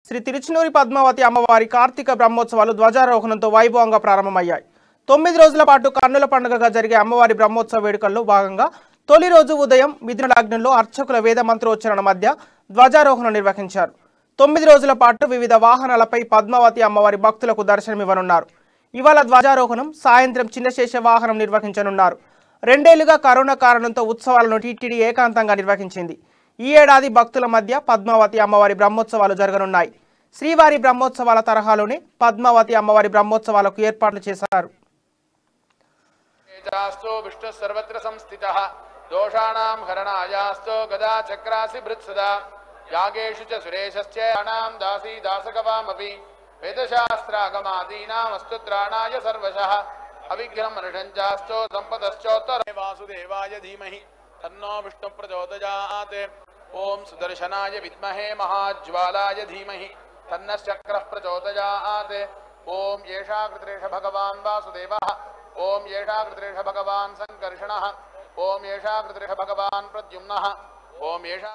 శ్రీ తిరుచునూరి పద్మావతి అమ్మవారి కార్తీక బ్రహ్మోత్సవాలు ధ్వజారోహణంతో వైభవంగా ప్రారంభమయ్యాయి. 9 రోజుల పాటు కన్నుల పండుగగా జరిగే అమ్మవారి బ్రహ్మోత్సవ వేడుకల్లో భాగంగా తొలి రోజు ఉదయం మిథున లగ్నంలో అర్చకుల వేద మంత్రోచ్చరణ మధ్య ధ్వజారోహణ నిర్వహించారు. 9 రోజుల పాటు వివిధ వాహనాలపై పద్మావతి అమ్మవారి భక్తులకు దర్శనమివ్వనున్నారు. ఇవాళ ధ్వజారోహణం, సాయంత్రం చిన్నశేష వాహనం నిర్వహించనున్నారు. 2 ఏళ్లుగా కరోనా కారణంతో ఉత్సవాలను టీటీడీ ఏకాంతంగా నిర్వహించింది. ఈ ఏడాది భక్తుల మధ్య పద్మావతి అమ్మవారి బ్రహ్మోత్సవాలు జరగనున్నాయి. శ్రీవారి బ్రహ్మోత్సవాల తరహాలోనే పద్మావతి అమ్మవారి బ్రహ్మోత్సవాలకు ఏర్పాట్లు చేశారు. విష్ణు సర్వత్ర సంస్థితః దోషానాం హరణాయాస్తో గదా చక్రాసి భృత్సదా యాగేషు చ సురేశశ్చేనాం దాసీ దాసకవామపి వేదశాస్త్రాగమాదీనాం అస్తుత్రాణాయ సర్వశః అవిఘ్నం మనుషంచాస్తో సంపదశ్చోత్తర వాసుదేవాయ ధీమహి తన్నో విష్ణు ప్రచోదయాత్. ఓం సుదర్శనాయ విద్మహే మహాజ్వాలాయ ధీమహి తన్నశ్చక్రః ప్రచోదయాత్. ఓం ఏషా కృత్రేష భగవాన్ వాసుదేవః. ఓం ఏషా కృత్రేష భగవాన్ సంకర్షణః. ఓం ఏషా కృత్రేష భగవాన్ ప్రద్యుమ్నః. ఓం ఏషా